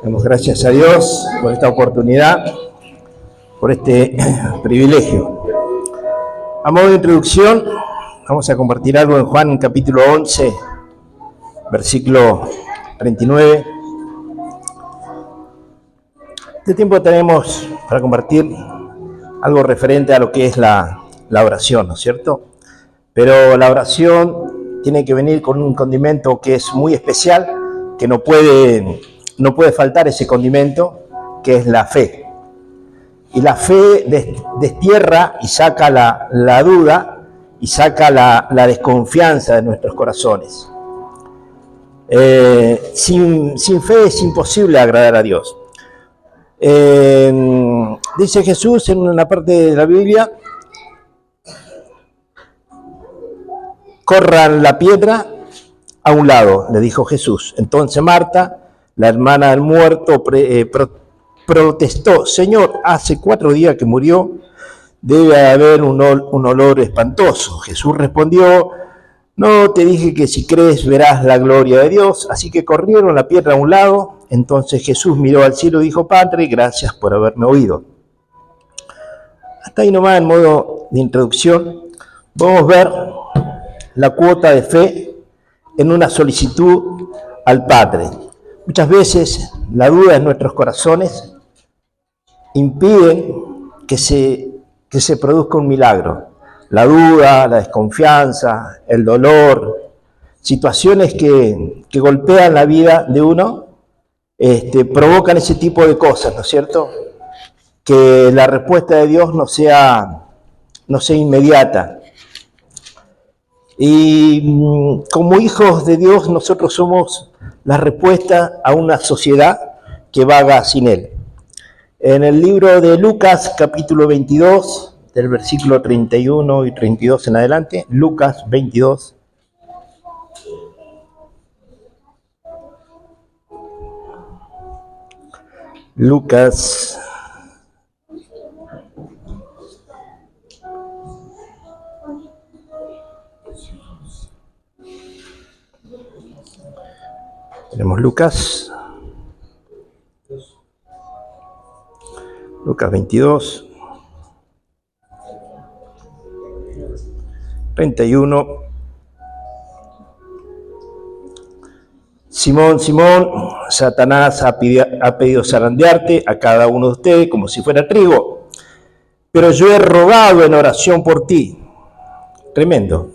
Damos gracias a Dios por esta oportunidad, por este privilegio. A modo de introducción, vamos a compartir algo en Juan capítulo 11, versículo 39. Este tiempo tenemos para compartir algo referente a lo que es la oración, ¿no es cierto? Pero la oración tiene que venir con un condimento que es muy especial, que no puede faltar ese condimento, que es la fe. Y la fe destierra y saca la duda y saca la desconfianza de nuestros corazones. Sin fe es imposible agradar a Dios. Dice Jesús en una parte de la Biblia: corran la piedra a un lado, le dijo Jesús. Entonces Marta, la hermana del muerto, protestó: Señor, hace 4 días que murió, debe haber un olor espantoso. Jesús respondió: no te dije que si crees verás la gloria de Dios. Así que corrieron la piedra a un lado. Entonces Jesús miró al cielo y dijo: Padre, gracias por haberme oído. Hasta ahí nomás, en modo de introducción, vamos a ver la cuota de fe en una solicitud al Padre. Muchas veces la duda en nuestros corazones impiden que se produzca un milagro. La duda, la desconfianza, el dolor, situaciones que golpean la vida de uno, provocan ese tipo de cosas, ¿no es cierto? Que la respuesta de Dios no sea inmediata. Y como hijos de Dios, nosotros somos la respuesta a una sociedad que vaga sin Él. En el libro de Lucas, capítulo 22, del versículo 31 y 32 en adelante, Lucas 22. Lucas 22, 31. Simón, Simón, Satanás ha pedido zarandearte a cada uno de ustedes como si fuera trigo, pero yo he rogado en oración por ti. Tremendo.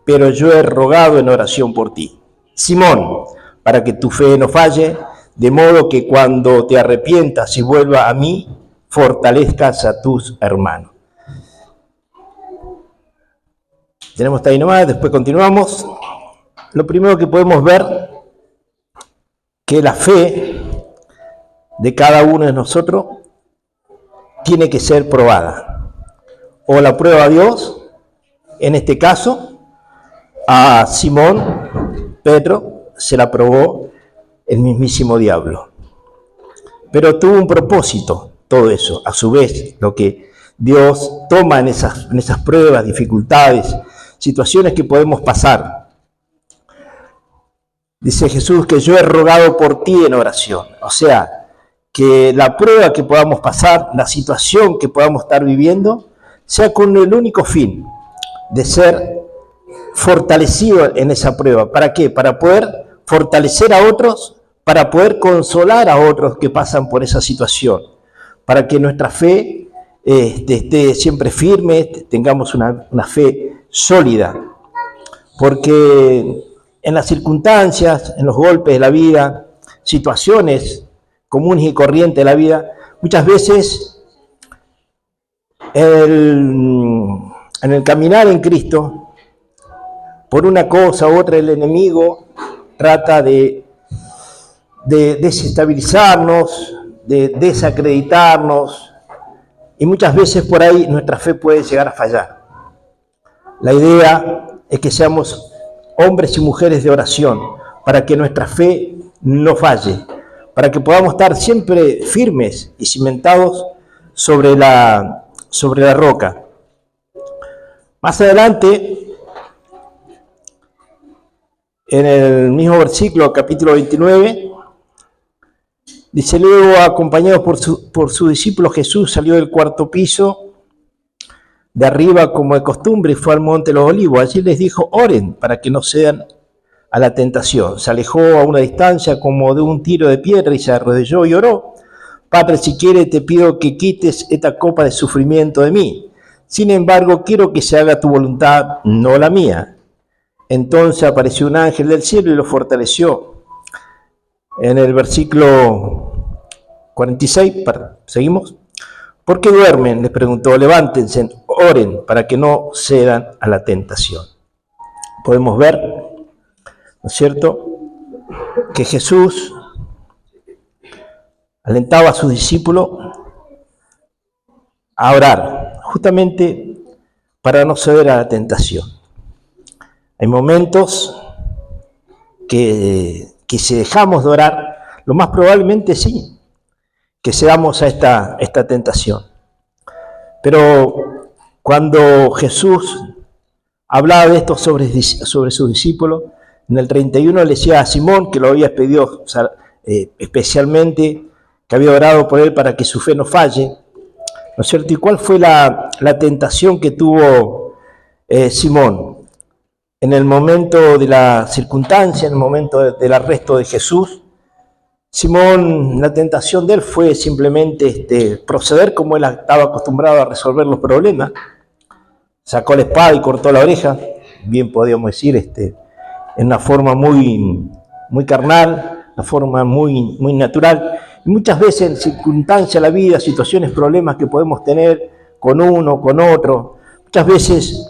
Pero yo he rogado en oración por ti, Simón, para que tu fe no falle, de modo que cuando te arrepientas y vuelva a mí, fortalezcas a tus hermanos. Tenemos hasta ahí nomás, después continuamos. Lo primero que podemos ver, que la fe de cada uno de nosotros tiene que ser probada. O la prueba a Dios, en este caso, a Simón, Pedro, se la probó el mismísimo diablo. Pero tuvo un propósito todo eso. A su vez, lo que Dios toma en esas pruebas, dificultades, situaciones que podemos pasar. Dice Jesús que yo he rogado por ti en oración. O sea, que la prueba que podamos pasar, la situación que podamos estar viviendo, sea con el único fin de ser fortalecido en esa prueba. ¿Para qué? Para poder fortalecer a otros, para poder consolar a otros que pasan por esa situación, para que nuestra fe esté siempre firme, tengamos una fe sólida. Porque en las circunstancias, en los golpes de la vida, situaciones comunes y corrientes de la vida, muchas veces en el caminar en Cristo, por una cosa u otra, el enemigo trata de desestabilizarnos, de desacreditarnos, y muchas veces por ahí nuestra fe puede llegar a fallar. La idea es que seamos hombres y mujeres de oración, para que nuestra fe no falle, para que podamos estar siempre firmes y cimentados sobre la roca. Más adelante, en el mismo versículo, capítulo 29, Dice, luego, acompañado por su discípulo, Jesús salió del cuarto piso de arriba como de costumbre y fue al monte de los Olivos. Allí les dijo, oren para que no cedan a la tentación. Se alejó a una distancia como de un tiro de piedra y se arrodilló y oró. Padre, si quieres te pido que quites esta copa de sufrimiento de mí. Sin embargo, quiero que se haga tu voluntad, no la mía. Entonces apareció un ángel del cielo y lo fortaleció. En el versículo 46, seguimos. ¿Por qué duermen?, les preguntó. Levántense, oren para que no cedan a la tentación. Podemos ver, ¿no es cierto?, que Jesús alentaba a sus discípulos a orar, justamente para no ceder a la tentación. Hay momentos que si dejamos de orar, lo más probablemente sí, que cedamos a esta tentación. Pero cuando Jesús hablaba de esto sobre sus discípulos, en el 31 le decía a Simón, que lo había pedido especialmente, que había orado por él para que su fe no falle, ¿no es cierto? ¿Y cuál fue la tentación que tuvo Simón? En el momento de la circunstancia, en el momento del arresto de Jesús, Simón, la tentación de él fue simplemente proceder como él estaba acostumbrado a resolver los problemas. Sacó la espada y cortó la oreja, bien podríamos decir, en una forma muy, muy carnal, una forma muy, muy natural. Y muchas veces en circunstancias de la vida, situaciones, problemas que podemos tener con uno, con otro, muchas veces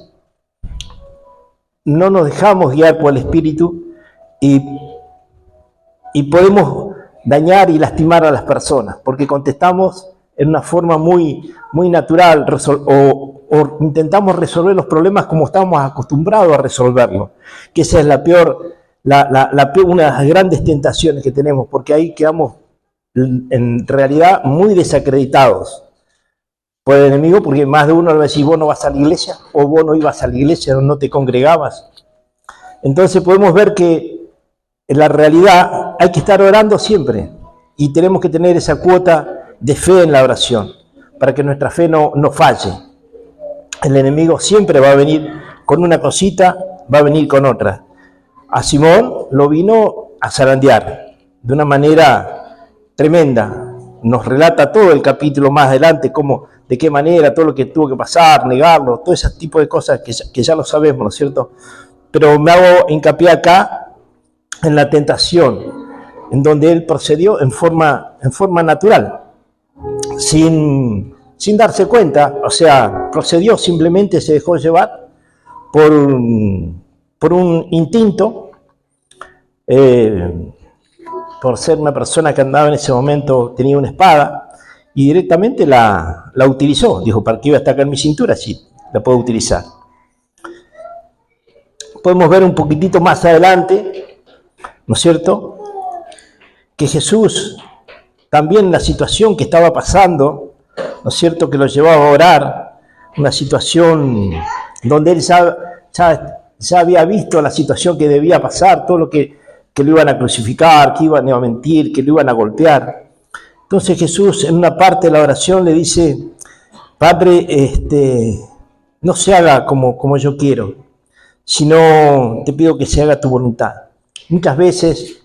no nos dejamos guiar por el Espíritu y podemos dañar y lastimar a las personas, porque contestamos en una forma muy, muy natural o intentamos resolver los problemas como estamos acostumbrados a resolverlos, que esa es la peor, una de las grandes tentaciones que tenemos, porque ahí quedamos en realidad muy desacreditados por el enemigo, porque más de uno le va a decir, vos no vas a la iglesia, o vos no ibas a la iglesia, no te congregabas. Entonces podemos ver que en la realidad hay que estar orando siempre y tenemos que tener esa cuota de fe en la oración para que nuestra fe no falle. El enemigo siempre va a venir con una cosita, va a venir con otra. A Simón lo vino a zarandear de una manera tremenda. Nos relata todo el capítulo más adelante, de qué manera, todo lo que tuvo que pasar, negarlo, todo ese tipo de cosas que ya lo sabemos, ¿no es cierto? Pero me hago hincapié acá en la tentación, en donde él procedió en forma natural, sin darse cuenta, o sea, procedió, simplemente se dejó llevar por un instinto, por ser una persona que andaba en ese momento, tenía una espada, y directamente la utilizó, dijo, ¿para qué iba a estar acá en mi cintura? Sí, la puedo utilizar. Podemos ver un poquitito más adelante, ¿no es cierto?, que Jesús, también la situación que estaba pasando, ¿no es cierto?, que lo llevaba a orar, una situación donde él ya había visto la situación que debía pasar, todo lo que lo iban a crucificar, que iban a mentir, que lo iban a golpear. Entonces Jesús en una parte de la oración le dice, Padre, no se haga como yo quiero, sino te pido que se haga tu voluntad. Muchas veces,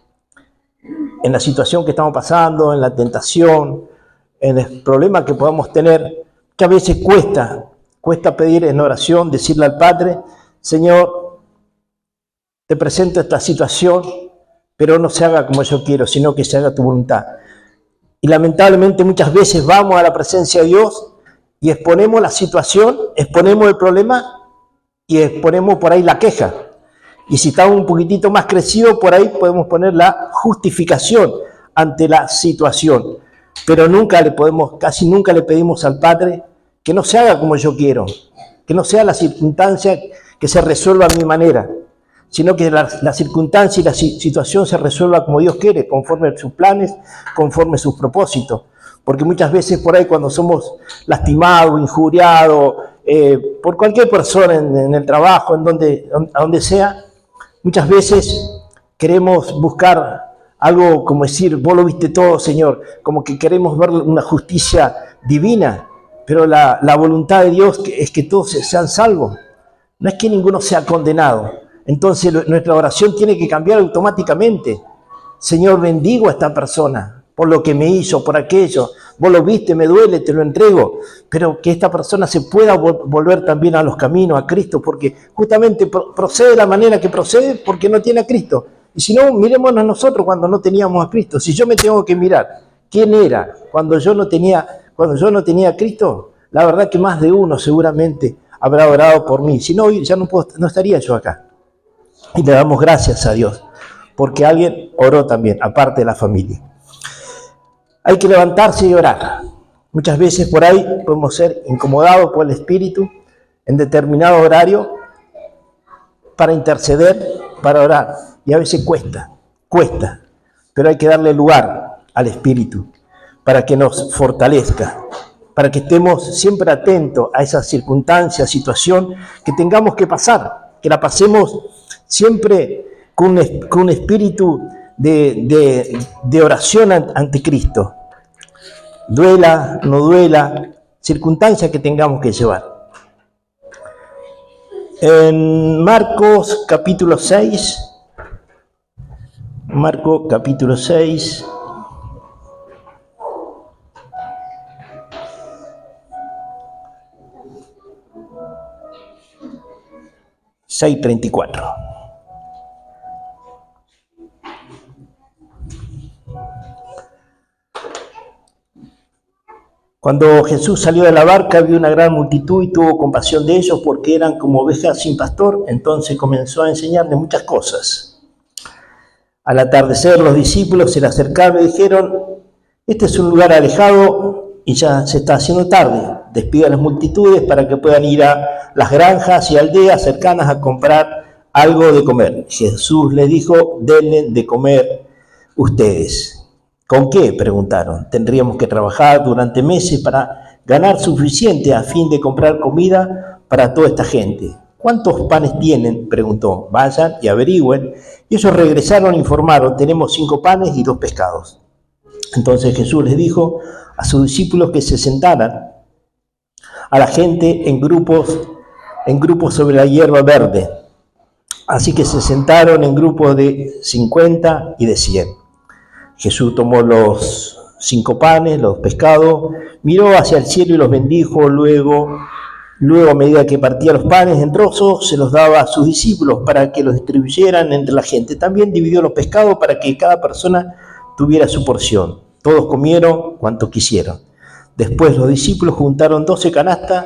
en la situación que estamos pasando, en la tentación, en el problema que podamos tener, muchas veces cuesta pedir en oración, decirle al Padre, Señor, te presento esta situación, pero no se haga como yo quiero, sino que se haga tu voluntad. Y lamentablemente muchas veces vamos a la presencia de Dios y exponemos la situación, exponemos el problema y exponemos por ahí la queja. Y si estamos un poquitito más crecidos, por ahí podemos poner la justificación ante la situación. Pero casi nunca le pedimos al Padre que no se haga como yo quiero, que no sea la circunstancia que se resuelva a mi manera, sino que la circunstancia y la situación se resuelva como Dios quiere, conforme a sus planes, conforme a sus propósitos. Porque muchas veces por ahí cuando somos lastimados, injuriados, por cualquier persona en el trabajo, a donde sea, muchas veces queremos buscar algo como decir, vos lo viste todo, Señor, como que queremos ver una justicia divina, pero la voluntad de Dios es que todos sean salvos, no es que ninguno sea condenado. Entonces nuestra oración tiene que cambiar automáticamente. Señor, bendigo a esta persona por lo que me hizo, por aquello. Vos lo viste, me duele, te lo entrego. Pero que esta persona se pueda volver también a los caminos, a Cristo, porque justamente procede de la manera que procede porque no tiene a Cristo. Y si no, mirémonos nosotros cuando no teníamos a Cristo. Si yo me tengo que mirar, ¿quién era cuando yo no tenía a Cristo? La verdad que más de uno seguramente habrá orado por mí. Si no, ya no estaría yo acá. Y le damos gracias a Dios, porque alguien oró también, aparte de la familia. Hay que levantarse y orar. Muchas veces por ahí podemos ser incomodados por el Espíritu en determinado horario para interceder, para orar. Y a veces cuesta, pero hay que darle lugar al Espíritu para que nos fortalezca, para que estemos siempre atentos a esa circunstancia, situación que tengamos que pasar, que la pasemos siempre con un espíritu de oración ante Cristo. Duela, no duela, circunstancias que tengamos que llevar. En Marcos capítulo 6, Marcos capítulo 6, (6:34). Cuando Jesús salió de la barca, vio una gran multitud y tuvo compasión de ellos porque eran como ovejas sin pastor. Entonces comenzó a enseñarles muchas cosas. Al atardecer, los discípulos se le acercaron y dijeron: este es un lugar alejado y ya se está haciendo tarde. Despida a las multitudes para que puedan ir a las granjas y aldeas cercanas a comprar algo de comer. Jesús les dijo: denle de comer ustedes. ¿Con qué?, preguntaron. Tendríamos que trabajar durante meses para ganar suficiente a fin de comprar comida para toda esta gente. ¿Cuántos panes tienen?, preguntó. Vayan y averigüen. Y ellos regresaron e informaron: tenemos 5 panes y 2 pescados. Entonces Jesús les dijo a sus discípulos que se sentaran a la gente en grupos sobre la hierba verde. Así que se sentaron en grupos de 50 y de 100. Jesús tomó los 5 panes, los pescados, miró hacia el cielo y los bendijo. Luego a medida que partía los panes en trozos, se los daba a sus discípulos para que los distribuyeran entre la gente. También dividió los pescados para que cada persona tuviera su porción. Todos comieron cuanto quisieron. Después los discípulos juntaron 12 canastas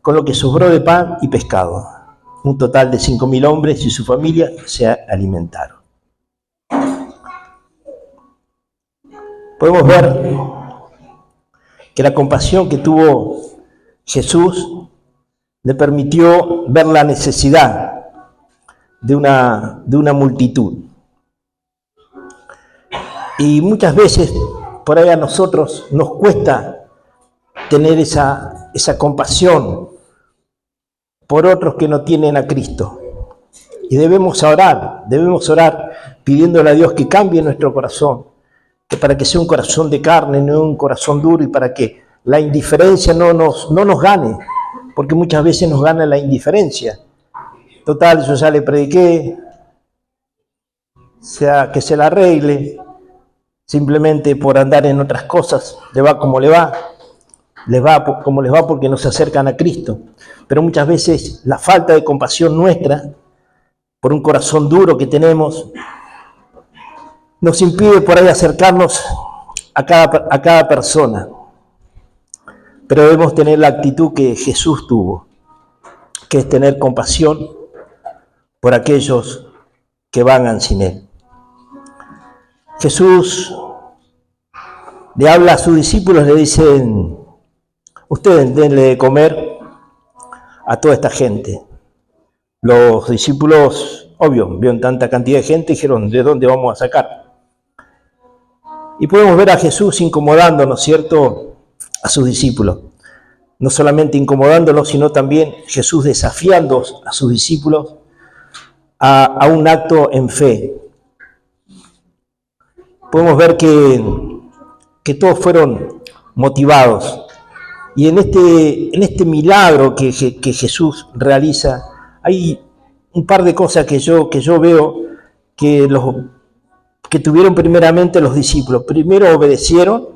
con lo que sobró de pan y pescado. Un total de 5.000 hombres y su familia se alimentaron. Podemos ver que la compasión que tuvo Jesús le permitió ver la necesidad de una multitud. Y muchas veces por ahí a nosotros nos cuesta tener esa compasión por otros que no tienen a Cristo. Y debemos orar pidiéndole a Dios que cambie nuestro corazón, que para que sea un corazón de carne, no un corazón duro, y para que la indiferencia no nos gane, porque muchas veces nos gana la indiferencia. Total, yo ya le prediqué, que se la arregle, simplemente por andar en otras cosas, le va como le va como les va porque no se acercan a Cristo. Pero muchas veces la falta de compasión nuestra, por un corazón duro que tenemos, nos impide por ahí acercarnos a cada persona. Pero debemos tener la actitud que Jesús tuvo, que es tener compasión por aquellos que vagan sin Él. Jesús le habla a sus discípulos, le dicen: ustedes denle de comer a toda esta gente. Los discípulos, obvio, vieron tanta cantidad de gente y dijeron: ¿de dónde vamos a sacar? Y podemos ver a Jesús incomodando, ¿no es cierto?, a sus discípulos. No solamente incomodándolos, sino también Jesús desafiando a sus discípulos a un acto en fe. podemos ver que todos fueron motivados. Y en este milagro que Jesús realiza, hay un par de cosas que yo veo que tuvieron primeramente los discípulos. Primero obedecieron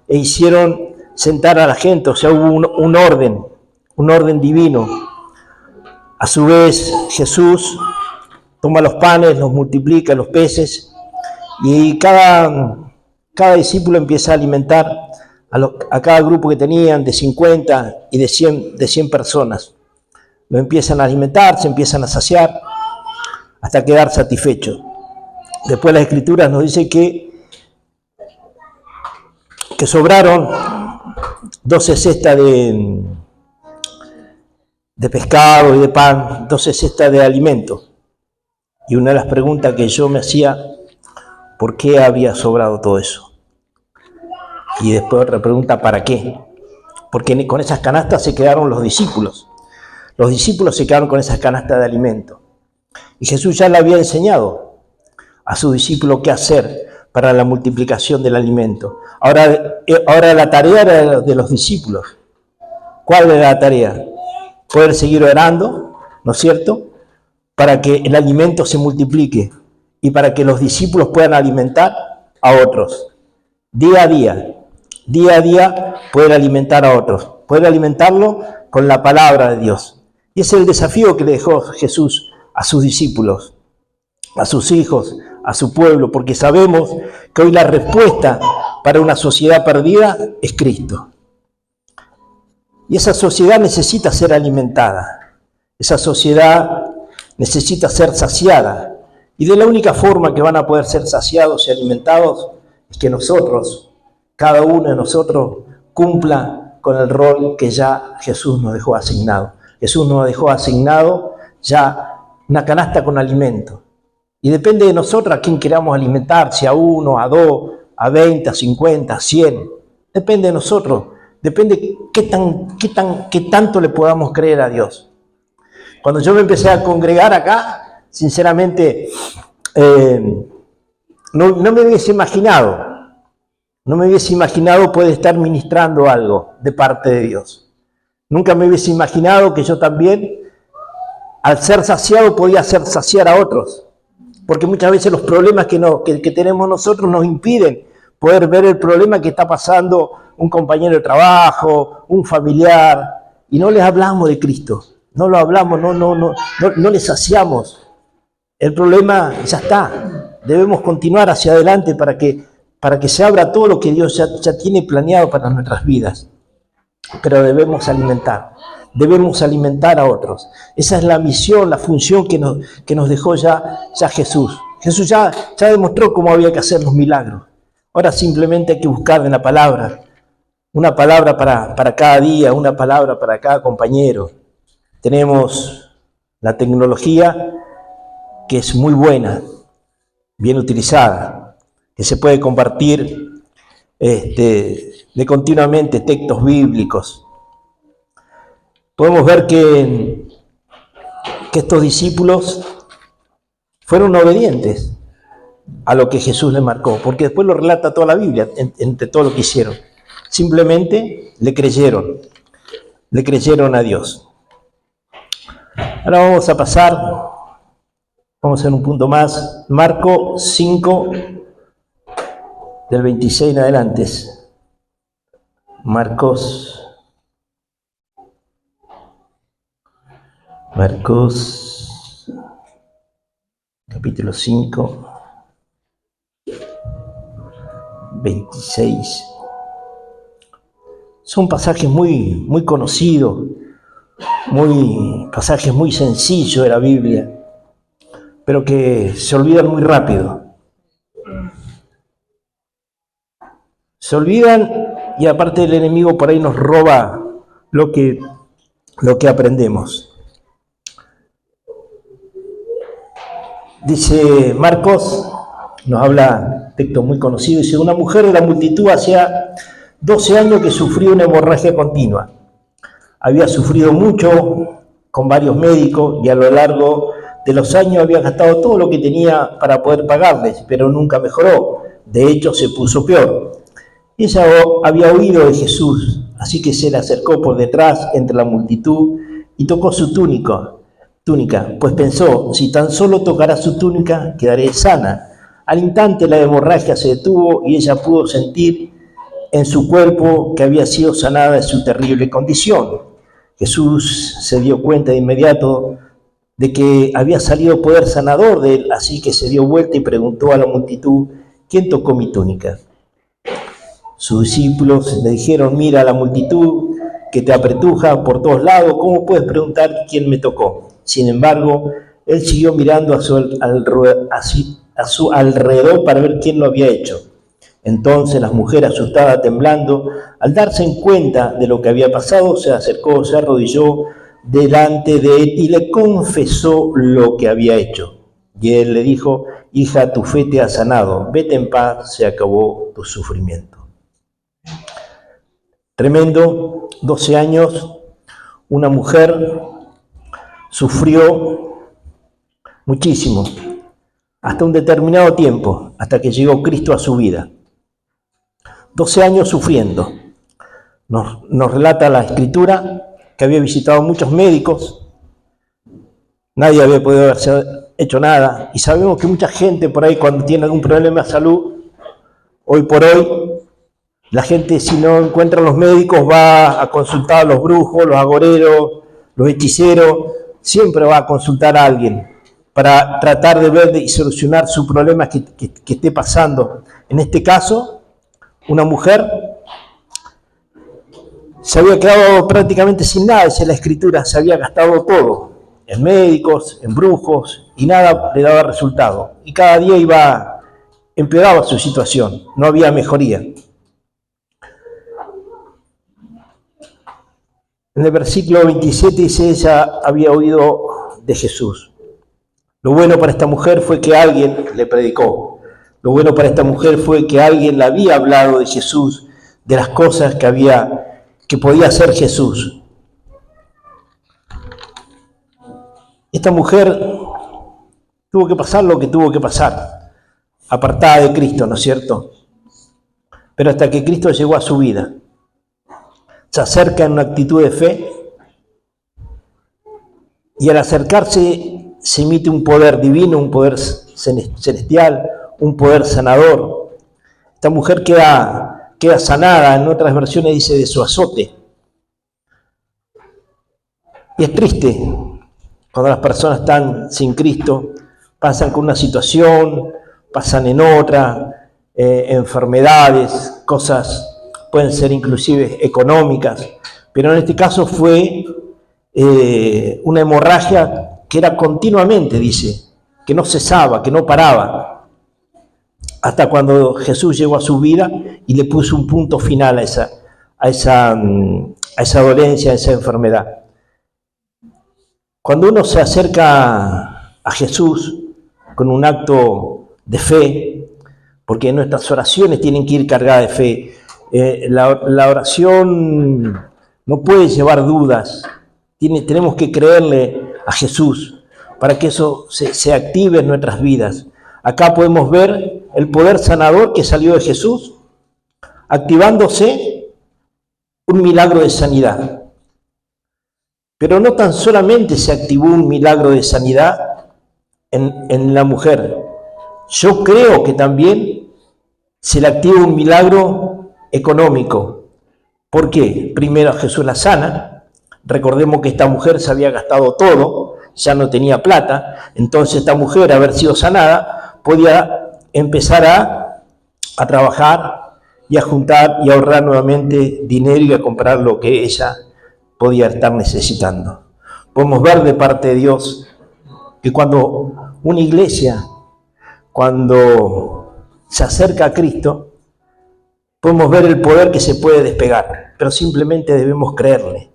e hicieron sentar a la gente, o sea, hubo un orden divino. A su vez, Jesús toma los panes, los multiplica, los peces, y cada discípulo empieza a alimentar a cada grupo que tenían, de 50 y de 100 personas. Lo empiezan a alimentar, se empiezan a saciar, hasta quedar satisfechos. Después las Escrituras nos dicen que sobraron 12 cestas de pescado y de pan, 12 cestas de alimento. Y una de las preguntas que yo me hacía, ¿por qué había sobrado todo eso? Y después otra pregunta, ¿para qué? Porque con esas canastas se quedaron los discípulos. Los discípulos se quedaron con esas canastas de alimento. Y Jesús ya le había enseñado a sus discípulos qué hacer para la multiplicación del alimento. Ahora la tarea era de los discípulos. ¿Cuál era la tarea? Poder seguir orando, ¿no es cierto?, para que el alimento se multiplique y para que los discípulos puedan alimentar a otros. Día a día, poder alimentar a otros, poder alimentarlo con la palabra de Dios. Y ese es el desafío que le dejó Jesús a sus discípulos, a sus hijos, a su pueblo, porque sabemos que hoy la respuesta para una sociedad perdida es Cristo. Y esa sociedad necesita ser alimentada, esa sociedad necesita ser saciada, y de la única forma que van a poder ser saciados y alimentados es que nosotros, cada uno de nosotros, cumpla con el rol que ya Jesús nos dejó asignado. Jesús nos dejó asignado ya una canasta con alimento. Y depende de nosotros a quién queramos alimentar, si a 1, a 2, a 20, a 50, a 100. Depende de nosotros. Depende qué tanto le podamos creer a Dios. Cuando yo me empecé a congregar acá, sinceramente, no me hubiese imaginado poder estar ministrando algo de parte de Dios. Nunca me hubiese imaginado que yo también, al ser saciado, podía hacer saciar a otros. Porque muchas veces los problemas que tenemos nosotros nos impiden poder ver el problema que está pasando un compañero de trabajo, un familiar, y no les hablamos de Cristo. No lo hablamos, no les saciamos. El problema ya está. Debemos continuar hacia adelante para que se abra todo lo que Dios ya tiene planeado para nuestras vidas. Pero debemos alimentar a otros. Esa es la misión, la función que nos dejó ya Jesús. Jesús ya demostró cómo había que hacer los milagros. Ahora simplemente hay que buscar en la palabra, una palabra para cada día, una palabra para cada compañero. Tenemos la tecnología que es muy buena, bien utilizada, que se puede compartir de continuamente textos bíblicos. Podemos ver que estos discípulos fueron obedientes a lo que Jesús les marcó, porque después lo relata toda la Biblia, entre todo lo que hicieron. Simplemente le creyeron a Dios. Ahora vamos a pasar, vamos a hacer un punto más, Marcos 5, del 26 en adelante. Marcos capítulo 5, 26. Son pasajes muy conocidos, pasajes muy sencillos de la Biblia, pero que se olvidan muy rápido. Se olvidan y aparte el enemigo por ahí nos roba lo que aprendemos. Dice Marcos, nos habla, texto muy conocido, dice: una mujer de la multitud hacía 12 años que sufría una hemorragia continua. Había sufrido mucho con varios médicos y a lo largo de los años había gastado todo lo que tenía para poder pagarles, pero nunca mejoró. De hecho, se puso peor. Ella había oído de Jesús, así que se le acercó por detrás entre la multitud y tocó su túnica, pues pensó, si tan solo tocará su túnica, quedaré sana. Al instante la hemorragia se detuvo y ella pudo sentir en su cuerpo que había sido sanada de su terrible condición. Jesús se dio cuenta de inmediato de que había salido poder sanador de él, así que se dio vuelta y preguntó a la multitud, ¿quién tocó mi túnica? Sus discípulos le dijeron, mira a la multitud que te apretuja por todos lados, ¿cómo puedes preguntar quién me tocó? Sin embargo, él siguió mirando a su alrededor para ver quién lo había hecho. Entonces la mujer, asustada, temblando, al darse cuenta de lo que había pasado, se acercó, se arrodilló delante de él y le confesó lo que había hecho. Y él le dijo, hija, tu fe te ha sanado, vete en paz, se acabó tu sufrimiento. Tremendo, 12 años, una mujer sufrió muchísimo, hasta un determinado tiempo, hasta que llegó Cristo a su vida. 12 años sufriendo. Nos relata la Escritura que había visitado muchos médicos, nadie había podido haber hecho nada, y sabemos que mucha gente por ahí cuando tiene algún problema de salud, hoy por hoy, la gente si no encuentra a los médicos va a consultar a los brujos, los agoreros, los hechiceros, siempre va a consultar a alguien para tratar de ver y solucionar su problema que esté pasando. En este caso, una mujer se había quedado prácticamente sin nada, dice la Escritura, se había gastado todo, en médicos, en brujos, y nada le daba resultado. Y cada día empeoraba su situación, no había mejoría. En el versículo 27 dice, ella había oído de Jesús. Lo bueno para esta mujer fue que alguien le predicó. Lo bueno para esta mujer fue que alguien le había hablado de Jesús, de las cosas que podía hacer Jesús. Esta mujer tuvo que pasar lo que tuvo que pasar, apartada de Cristo, ¿no es cierto? Pero hasta que Cristo llegó a su vida, se acerca en una actitud de fe y al acercarse se emite un poder divino, un poder celestial, un poder sanador. Esta mujer queda sanada, en otras versiones dice de su azote. Y es triste cuando las personas están sin Cristo, pasan con una situación, pasan en otra, enfermedades, cosas pueden ser inclusive económicas, pero en este caso fue una hemorragia que era continuamente, dice, que no cesaba, que no paraba, hasta cuando Jesús llegó a su vida y le puso un punto final a esa dolencia, a esa enfermedad. Cuando uno se acerca a Jesús con un acto de fe, porque nuestras oraciones tienen que ir cargadas de fe, la oración no puede llevar dudas, tenemos que creerle a Jesús para que eso se active en nuestras vidas. Acá podemos ver el poder sanador que salió de Jesús, activándose un milagro de sanidad. Pero no tan solamente se activó un milagro de sanidad en la mujer, yo creo que también se le activa un milagro económico. ¿Por qué? Primero Jesús la sana. Recordemos que esta mujer se había gastado todo, ya no tenía plata, entonces esta mujer, haber sido sanada, podía empezar a trabajar y a juntar y a ahorrar nuevamente dinero y a comprar lo que ella podía estar necesitando. Podemos ver de parte de Dios que cuando una iglesia, cuando se acerca a Cristo, podemos ver el poder que se puede despegar, pero simplemente debemos creerle.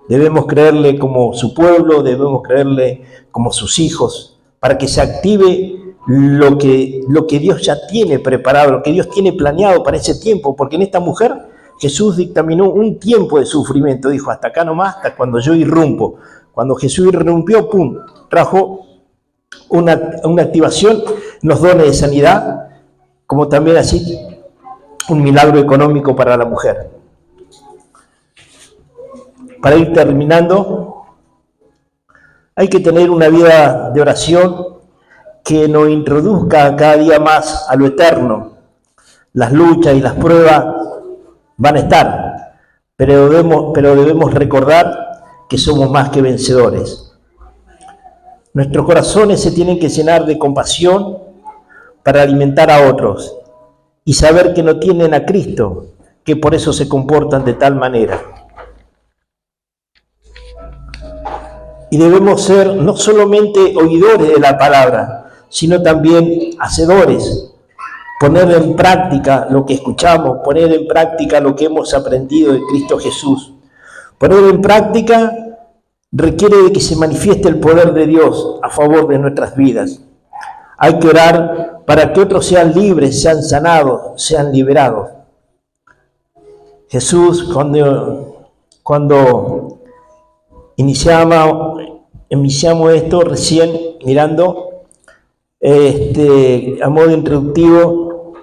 Debemos creerle como su pueblo, debemos creerle como sus hijos, para que se active lo que Dios ya tiene preparado, lo que Dios tiene planeado para ese tiempo, porque en esta mujer Jesús dictaminó un tiempo de sufrimiento, dijo, hasta acá nomás, hasta cuando yo irrumpo. Cuando Jesús irrumpió, trajo una activación en los dones de sanidad, como también así un milagro económico para la mujer. Para ir terminando, hay que tener una vida de oración que nos introduzca cada día más a lo eterno. Las luchas y las pruebas van a estar, pero debemos recordar que somos más que vencedores. Nuestros corazones se tienen que llenar de compasión para alimentar a otros y saber que no tienen a Cristo, que por eso se comportan de tal manera. Y debemos ser no solamente oidores de la palabra, sino también hacedores. Poner en práctica lo que escuchamos, poner en práctica lo que hemos aprendido de Cristo Jesús. Poner en práctica requiere de que se manifieste el poder de Dios a favor de nuestras vidas. Hay que orar para que otros sean libres, sean sanados, sean liberados. Jesús, cuando iniciamos esto recién mirando, a modo introductivo,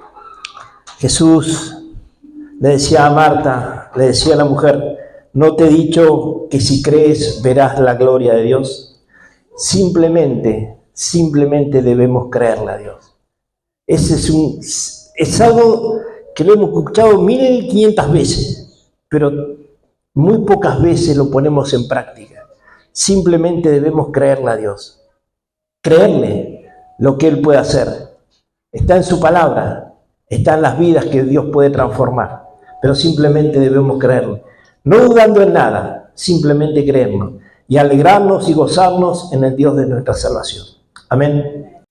Jesús le decía a Marta, le decía a la mujer: ¿no te he dicho que si crees verás la gloria de Dios? Simplemente debemos creerle a Dios. Es algo que lo hemos escuchado 1500 veces, pero muy pocas veces lo ponemos en práctica. Simplemente debemos creerle a Dios. Creerle lo que Él puede hacer. Está en su palabra, está en las vidas que Dios puede transformar, pero simplemente debemos creerle. No dudando en nada, simplemente creerlo y alegrarnos y gozarnos en el Dios de nuestra salvación. Amén.